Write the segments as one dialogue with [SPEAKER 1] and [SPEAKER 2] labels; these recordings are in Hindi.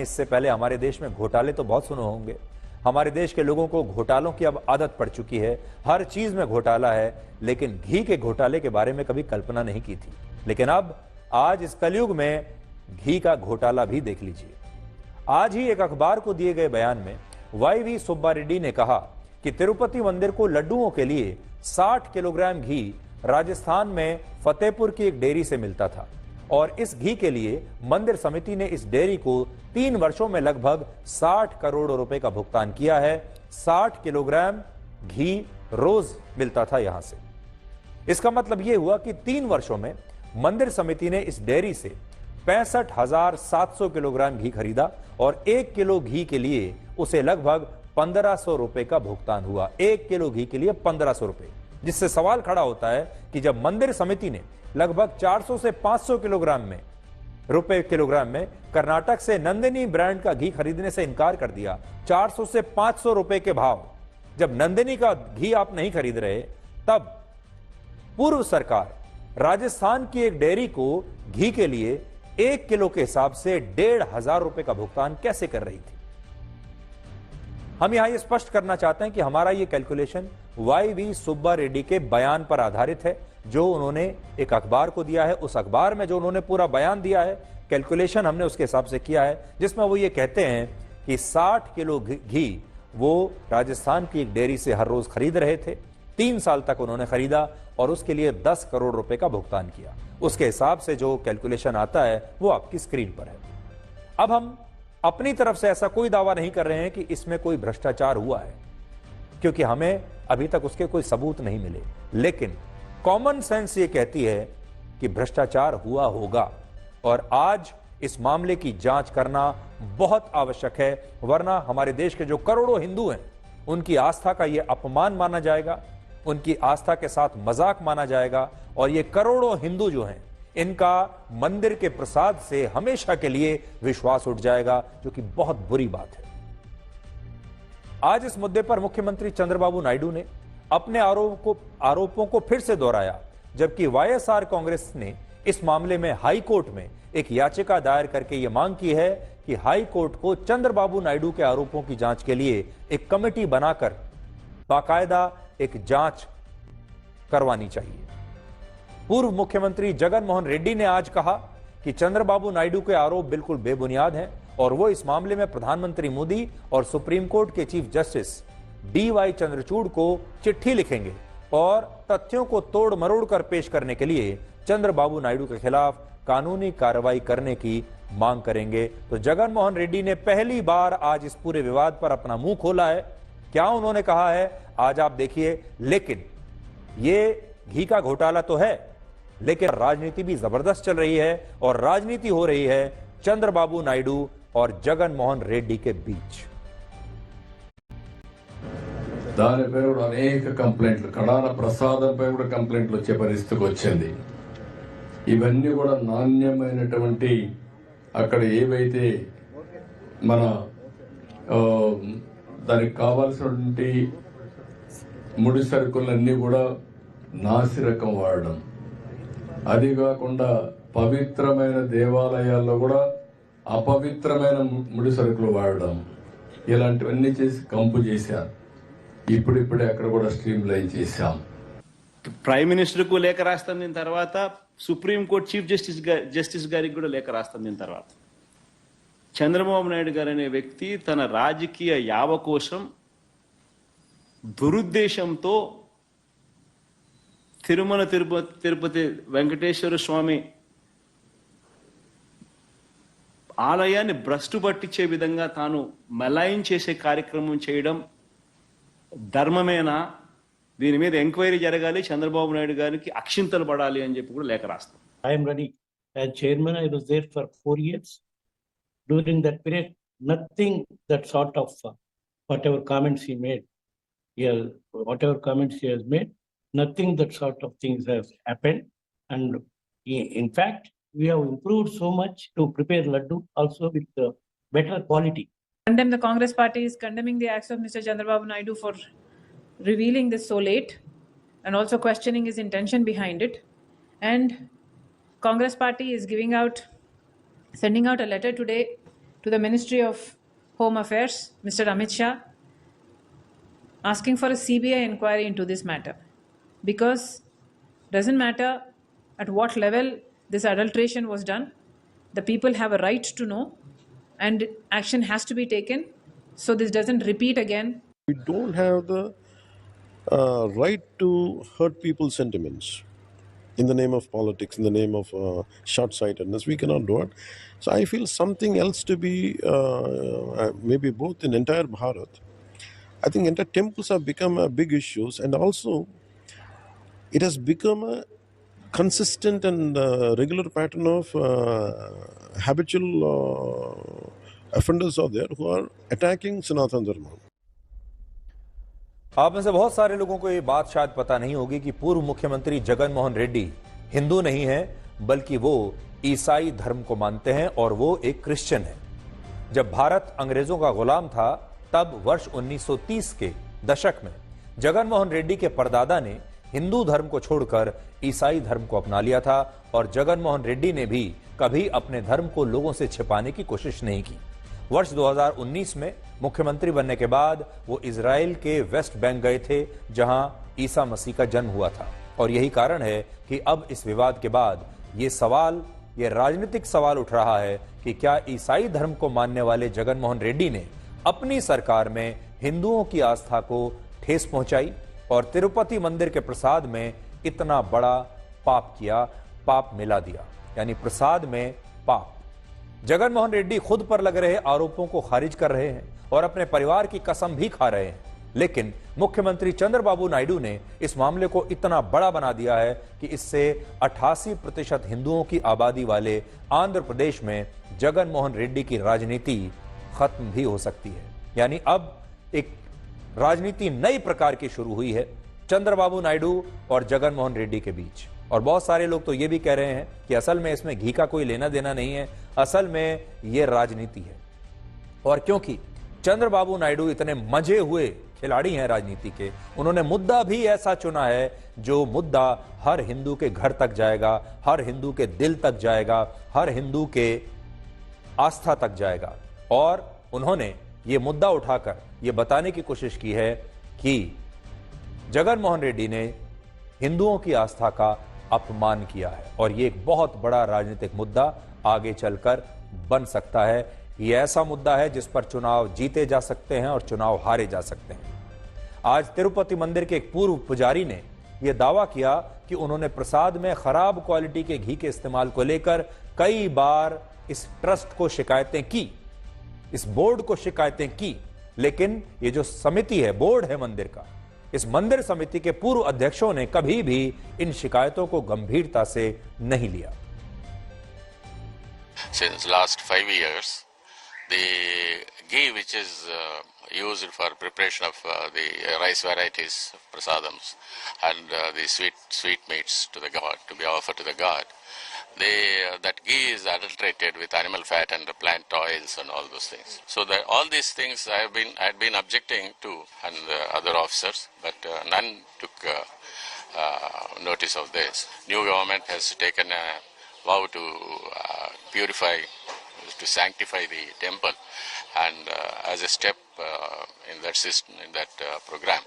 [SPEAKER 1] इससे पहले हमारे देश में घोटाले तो बहुत सुने होंगे। हमारे देश के लोगों को घोटालों की अब आदत पड़ चुकी है, हर चीज में घोटाला है, लेकिन घी के घोटाले के बारे में कभी कल्पना नहीं की थी। लेकिन अब आज इस कलयुग में घी का घोटाला भी देख लीजिए। आज ही एक अखबार को दिए गए बयान में YV सुब्बा रेड्डी ने कहा कि तिरुपति मंदिर को लड्डुओं के लिए 60 किलोग्राम घी राजस्थान में फतेहपुर की एक डेयरी से मिलता था और इस घी के लिए मंदिर समिति ने इस डेयरी को 3 वर्षों में लगभग 60 करोड़ रुपए का भुगतान किया है। 60 किलोग्राम घी रोज मिलता था यहां से। इसका मतलब यह हुआ कि 3 वर्षों में मंदिर समिति ने इस डेयरी से 65,700 किलोग्राम घी खरीदा और 1 किलो घी के लिए उसे लगभग 1500 रुपए का भुगतान हुआ। 1 किलो घी के लिए 1500 रुपए, जिससे सवाल खड़ा होता है कि जब मंदिर समिति ने लगभग 400 से 500 किलोग्राम में कर्नाटक से नंदिनी ब्रांड का घी खरीदने से इनकार कर दिया, 400 से 500 रुपए के भाव, जब नंदिनी का घी आप नहीं खरीद रहे, तब पूर्व सरकार राजस्थान की एक डेयरी को घी के लिए 1 किलो के हिसाब से 1,500 रुपए का भुगतान कैसे कर रही थी। हम यहां यह स्पष्ट करना चाहते हैं कि हमारा यह कैलकुलेशन YV सुब्बा रेड्डी के बयान पर आधारित है, जो उन्होंने एक अखबार को दिया है। उस अखबार में जो उन्होंने पूरा बयान दिया है, कैलकुलेशन हमने उसके हिसाब से किया है, जिसमें वो ये कहते हैं कि 60 किलो घी वो राजस्थान की एक डेयरी से हर रोज खरीद रहे थे। 3 साल तक उन्होंने खरीदा और उसके लिए 10 करोड़ रुपए का भुगतान किया। उसके हिसाब से जो कैलकुलेशन आता है वो आपकी स्क्रीन पर है। अब हम अपनी तरफ से ऐसा कोई दावा नहीं कर रहे हैं कि इसमें कोई भ्रष्टाचार हुआ है, क्योंकि हमें अभी तक उसके कोई सबूत नहीं मिले। लेकिन कॉमन सेंस ये कहती है कि भ्रष्टाचार हुआ होगा और आज इस मामले की जांच करना बहुत आवश्यक है, वरना हमारे देश के जो करोड़ों हिंदू हैं उनकी आस्था का यह अपमान माना जाएगा, उनकी आस्था के साथ मजाक माना जाएगा और ये करोड़ों हिंदू जो हैं इनका मंदिर के प्रसाद से हमेशा के लिए विश्वास उठ जाएगा, जो कि बहुत बुरी बात है। आज इस मुद्दे पर मुख्यमंत्री चंद्रबाबू नायडू ने अपने आरोपों को फिर से दोहराया, जबकि YSR कांग्रेस ने इस मामले में हाई कोर्ट में एक याचिका दायर करके यह मांग की है कि हाई कोर्ट को चंद्रबाबू नायडू के आरोपों की जांच के लिए एक कमेटी बनाकर बाकायदा एक जांच करवानी चाहिए। पूर्व मुख्यमंत्री जगन मोहन रेड्डी ने आज कहा कि चंद्रबाबू नायडू के आरोप बिल्कुल बेबुनियाद हैं और वो इस मामले में प्रधानमंत्री मोदी और सुप्रीम कोर्ट के चीफ जस्टिस DY चंद्रचूड़ को चिट्ठी लिखेंगे और तथ्यों को तोड़ मरोड़ कर पेश करने के लिए चंद्रबाबू नायडू के खिलाफ कानूनी कार्रवाई करने की मांग करेंगे। तो जगन मोहन रेड्डी ने पहली बार आज इस पूरे विवाद पर अपना मुंह खोला है। क्या उन्होंने कहा है आज आप देखिए। लेकिन ये घी का घोटाला तो है, लेकिन राजनीति भी जबरदस्त चल रही है और राजनीति हो रही है चंद्रबाबू नायडू और जगन मोहन रेड्डी के बीच।
[SPEAKER 2] దానిపై కూడా అనేక కంప్లైంట్లు, కడాన ప్రసాదంపై కూడా కంప్లైంట్లు వచ్చే పరిస్థితికి వచ్చింది. ఇవన్నీ కూడా నాణ్యమైనటువంటి అక్కడ ఏవైతే మన దానికి కావాల్సినటువంటి ముడి సరుకులన్నీ కూడా నాసి రకం వాడడం, అది కాకుండా పవిత్రమైన దేవాలయాల్లో కూడా అపవిత్రమైన ముడి సరుకులు వాడడం, ఇలాంటివన్నీ చేసి కంపు చేశారు. ఇప్పుడిప్పుడే అక్కడ కూడా స్ట్రీమ్ లైన్ చేశాం.
[SPEAKER 3] ప్రైమ్ మినిస్టర్ కు లేఖ రాస్తాం, దీని తర్వాత సుప్రీం కోర్టు చీఫ్ జస్టిస్ గారికి కూడా లేఖ రాస్తాం. దీని తర్వాత చంద్రబాబు నాయుడు గారు అనే వ్యక్తి తన రాజకీయ యావ కోసం దురుద్దేశంతో తిరుమల తిరుపతి వెంకటేశ్వర స్వామి ఆలయాన్ని భ్రష్టు పట్టించే విధంగా తాను మలాయిన్ చేసే కార్యక్రమం చేయడం ధర్మమేనా? దీని మీద ఎంక్వైరీ జరగాలి, చంద్రబాబు నాయుడు గారికి అక్షింతలు పడాలి అని చెప్పి కూడా లేఖ రాస్తాం.
[SPEAKER 4] I'm ready. As chairman I was there for 4 years. During that period, nothing that sort of whatever comments he made, nothing that sort of things has happened. And in fact, we have improved so much to prepare laddu also with better quality.
[SPEAKER 5] Condemn the Congress party is condemning the acts of Mr. Chandrababu Naidu for revealing this so late and also questioning his intention behind it. And Congress party is sending out a letter today to the Ministry of Home Affairs, Mr. Amit Shah, asking for a CBI inquiry into this matter, because doesn't matter at what level this adulteration was done, the people have a right to know, and action has to be taken so this doesn't repeat again.
[SPEAKER 6] We don't have the right to hurt people's sentiments in the name of politics, in the name of short-sightedness. We cannot do it. So I feel something else to be, maybe both in entire Bharat. I think entire temples have become a big issues, and also it has become a consistent and regular pattern of habitual offenders are there who are attacking Sanatana Dharma.
[SPEAKER 1] आप में से बहुत सारे लोगों को ये बात शायद पता नहीं होगी कि पूर्व मुख्यमंत्री जगन मोहन रेड्डी हिंदू नहीं है, बल्कि वो ईसाई धर्म को मानते हैं और वो एक क्रिश्चियन है। जब भारत अंग्रेजों का गुलाम था, तब वर्ष 1930 के दशक में जगन मोहन रेड्डी के परदादा ने हिंदू धर्म को छोड़कर ईसाई धर्म को अपना लिया था, और जगन मोहन रेड्डी ने भी कभी अपने धर्म को लोगों से छिपाने की कोशिश नहीं की। वर्ष 2019 में मुख्यमंत्री बनने के बाद वो इजराइल के वेस्ट बैंक गए थे, जहां ईसा मसीह का जन्म हुआ था, और यही कारण है कि अब इस विवाद के बाद ये राजनीतिक सवाल उठ रहा है कि क्या ईसाई धर्म को मानने वाले जगन मोहन रेड्डी ने अपनी सरकार में हिंदुओं की आस्था को ठेस पहुंचाई और तिरुपति मंदिर के प्रसाद में इतना बड़ा पाप मिला दिया, यानी प्रसाद में पाप। जगन मोहन रेड्डी खुद पर लग रहे आरोपों को खारिज कर रहे हैं और अपने परिवार की कसम भी खा रहे हैं, लेकिन मुख्यमंत्री चंद्रबाबू नायडू ने इस मामले को इतना बड़ा बना दिया है कि इससे 88% हिंदुओं की आबादी वाले आंध्र प्रदेश में जगन मोहन रेड्डी की राजनीति खत्म भी हो सकती है। यानी अब एक राजनीति नई प्रकार की शुरू हुई है चंद्रबाबू नायडू और जगन मोहन रेड्डी के बीच। और बहुत सारे लोग तो ये भी कह रहे हैं कि असल में इसमें घी का कोई लेना देना नहीं है, असल में ये राजनीति है। और क्योंकि चंद्रबाबू नायडू इतने मजे हुए खिलाड़ी हैं राजनीति के, उन्होंने मुद्दा भी ऐसा चुना है जो मुद्दा हर हिंदू के घर तक जाएगा, हर हिंदू के दिल तक जाएगा, हर हिंदू के आस्था तक जाएगा। और उन्होंने ये मुद्दा उठाकर ये बताने की कोशिश की है कि जगन मोहन रेड्डी ने हिंदुओं की आस्था का अपमान किया है, और ये एक बहुत बड़ा राजनीतिक मुद्दा आगे चलकर बन सकता है। ये ऐसा मुद्दा है जिस पर चुनाव जीते जा सकते हैं और चुनाव हारे जा सकते हैं। आज तिरुपति मंदिर के एक पूर्व पुजारी ने यह दावा किया कि उन्होंने प्रसाद में खराब क्वालिटी के घी के इस्तेमाल को लेकर कई बार इस ट्रस्ट को शिकायतें की, इस बोर्ड को शिकायतें की, लेकिन ये जो समिति है, बोर्ड है मंदिर का, इस मंदिर समिति के पूर्व अध्यक्षों ने कभी भी इन शिकायतों को गंभीरता से नहीं लिया।
[SPEAKER 7] Since last 5 years, the ghee which is used for preparation of the rice varieties, prasadams, and the sweet meats to the god, to be offered to the god, that ghee is adulterated with animal fat and plant oils and all those things. So that all these things I had been objecting to, and other officers, but none took notice of this. New government has taken a vow to purify, to sanctify the temple, and as a step in that system, in that program,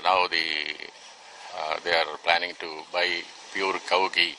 [SPEAKER 7] now they are planning to buy pure cow ghee.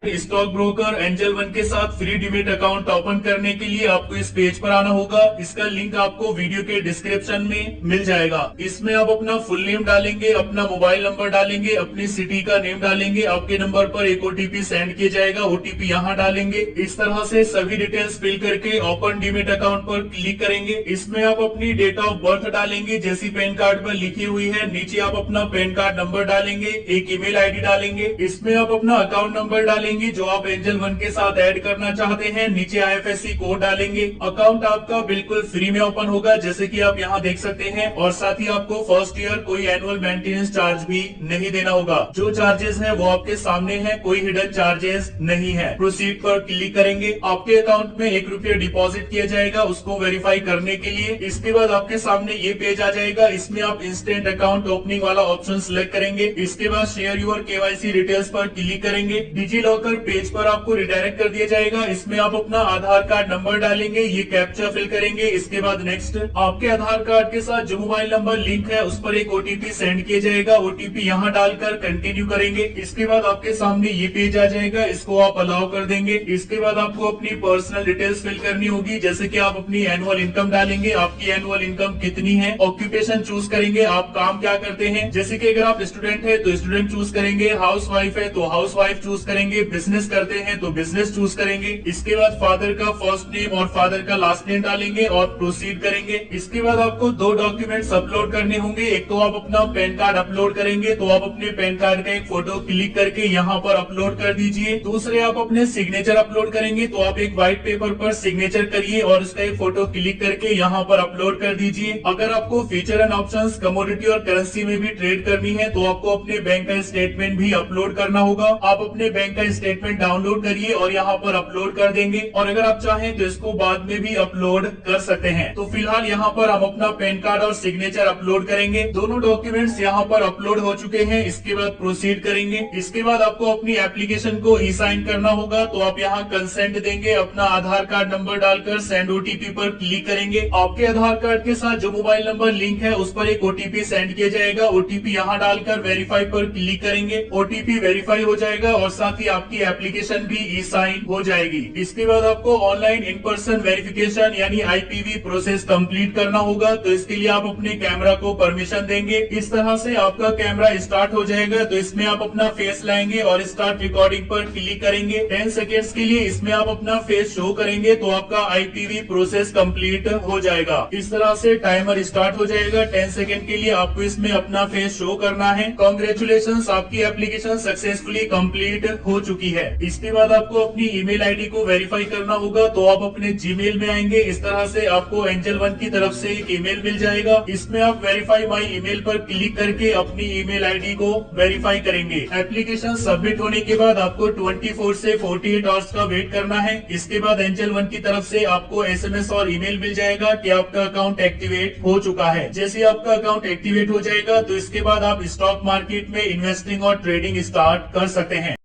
[SPEAKER 8] Stock broker angel one के साथ फ्री डीमेट अकाउंट ओपन करने के लिए आपको इस पेज पर आना होगा। इसका लिंक आपको वीडियो के डिस्क्रिप्शन में मिल जाएगा। इसमें आप अपना फुल नेम डालेंगे, अपना मोबाइल नंबर डालेंगे, अपनी सिटी का नेम डालेंगे, आपके नंबर पर एक ओटीपी सेंड किया जाएगा, ओटीपी यहाँ डालेंगे। इस तरह से सभी डिटेल्स फिल करके ओपन डीमेट अकाउंट पर क्लिक करेंगे। इसमें आप अपनी डेट ऑफ बर्थ डालेंगे जैसी पैन कार्ड पर लिखी हुई है। नीचे आप अपना पैन कार्ड नंबर डालेंगे, एक ईमेल आईडी डालेंगे। इसमें आप अपना अकाउंट नंबर डालेंगे जो आप एंजल वन के साथ ऐड करना चाहते हैं। नीचे IFSC कोड डालेंगे। अकाउंट आपका बिल्कुल फ्री में ओपन होगा जैसे कि आप यहाँ देख सकते हैं, और साथ ही आपको फर्स्ट ईयर कोई एनुअल मेंटेनेंस चार्ज भी नहीं देना होगा। जो चार्जेस हैं वो आपके सामने हैं, कोई हिडन चार्जेस नहीं है। प्रोसीड पर क्लिक करेंगे। आपके अकाउंट में ₹1 डिपॉजिट किया जाएगा उसको वेरीफाई करने के लिए। इसके बाद आपके सामने ये पेज आ जाएगा। इसमें आप इंस्टेंट अकाउंट ओपनिंग वाला ऑप्शन सिलेक्ट करेंगे। इसके बाद शेयर योर KYC डिटेल्स पर क्लिक करेंगे। डिजी होकर पेज पर आपको रिडायरेक्ट कर दिया जाएगा। इसमें आप अपना आधार कार्ड नंबर डालेंगे, ये कैप्चा फिल करेंगे। इसके बाद नेक्स्ट आपके आधार कार्ड के साथ जो मोबाइल नंबर लिंक है उस पर एक ओटीपी सेंड किया जाएगा। ओटीपी यहाँ डालकर कंटिन्यू करेंगे। इसके बाद आपके सामने ये पेज आ जाएगा, इसको आप अलाउ कर देंगे। इसके बाद आपको अपनी पर्सनल डिटेल्स फिल करनी होगी, जैसे कि आप अपनी एनुअल इनकम डालेंगे, आपकी एनुअल इनकम कितनी है। ऑक्यूपेशन चूज करेंगे, आप काम क्या करते हैं, जैसे कि अगर आप स्टूडेंट है तो स्टूडेंट चूज करेंगे, हाउस वाइफ है तो हाउस वाइफ चूज करेंगे, बिजनेस करते हैं तो बिजनेस चूज करेंगे। इसके बाद फादर का फर्स्ट नेम और फादर का लास्ट नेम डालेंगे और प्रोसीड करेंगे। इसके बाद आपको 2 डॉक्यूमेंट्स अपलोड करने होंगे। एक तो आप अपना पैन कार्ड अपलोड करेंगे, तो आप अपने पैन कार्ड का एक फोटो क्लिक करके यहाँ पर अपलोड कर दीजिए। दूसरे आप अपने सिग्नेचर अपलोड करेंगे, तो आप एक व्हाइट पेपर पर सिग्नेचर करिए और उसका एक फोटो क्लिक करके यहाँ पर अपलोड कर दीजिए। अगर आपको फीचर एंड ऑप्शंस, कमोडिटी और करेंसी में भी ट्रेड करनी है तो आपको अपने बैंक का स्टेटमेंट भी अपलोड करना होगा। आप अपने बैंक का स्टेटमेंट डाउनलोड करिए और यहाँ पर अपलोड कर देंगे, और अगर आप चाहें तो इसको बाद में भी अपलोड कर सकते हैं। तो फिलहाल यहाँ पर हम अपना पैन कार्ड और सिग्नेचर अपलोड करेंगे। दोनों डॉक्यूमेंट्स यहाँ पर अपलोड हो चुके हैं। इसके बाद प्रोसीड करेंगे। इसके बाद आपको अपनी एप्लीकेशन को ई साइन करना होगा, तो आप यहाँ कंसेंट देंगे। अपना आधार कार्ड नंबर डालकर सेंड ओटीपी पर क्लिक करेंगे। आपके आधार कार्ड के साथ जो मोबाइल नंबर लिंक है उस पर एक ओटीपी सेंड किया जाएगा। ओटीपी यहाँ डालकर वेरीफाई पर क्लिक करेंगे। ओटीपी वेरीफाई हो जाएगा और साथ ही आपकी एप्लीकेशन भी ई साइन हो जाएगी। इसके बाद आपको ऑनलाइन इन पर्सन वेरिफिकेशन यानी आईपीवी प्रोसेस कंप्लीट करना होगा, तो इसके लिए आप अपने कैमरा को परमिशन देंगे। इस तरह से आपका कैमरा स्टार्ट हो जाएगा। तो इसमें आप अपना फेस लाएंगे और स्टार्ट रिकॉर्डिंग पर क्लिक करेंगे। 10 सेकेंड्स के लिए इसमें आप अपना फेस शो करेंगे, तो आपका आईपीवी प्रोसेस कंप्लीट हो जाएगा। इस तरह से टाइमर स्टार्ट हो जाएगा। 10 सेकेंड के लिए आपको इसमें अपना फेस शो करना है। कांग्रेचुलेशंस, आपकी एप्लीकेशन सक्सेसफुली कंप्लीट हो चुकी है। इसके बाद आपको अपनी ईमेल आईडी को वेरीफाई करना होगा, तो आप अपने जीमेल में आएंगे। इस तरह से आपको एंजल वन की तरफ से एक ईमेल मिल जाएगा। इसमें आप वेरीफाई माई ईमेल पर क्लिक करके अपनी ईमेल आईडी को वेरीफाई करेंगे। एप्लीकेशन सबमिट होने के बाद आपको 24 से 48 आवर्स का वेट करना है। इसके बाद एंजल वन की तरफ से आपको एसएमएस और ईमेल मिल जाएगा कि आपका अकाउंट एक्टिवेट हो चुका है। जैसे आपका अकाउंट एक्टिवेट हो जाएगा तो इसके बाद आप स्टॉक मार्केट में इन्वेस्टिंग और ट्रेडिंग स्टार्ट कर सकते हैं।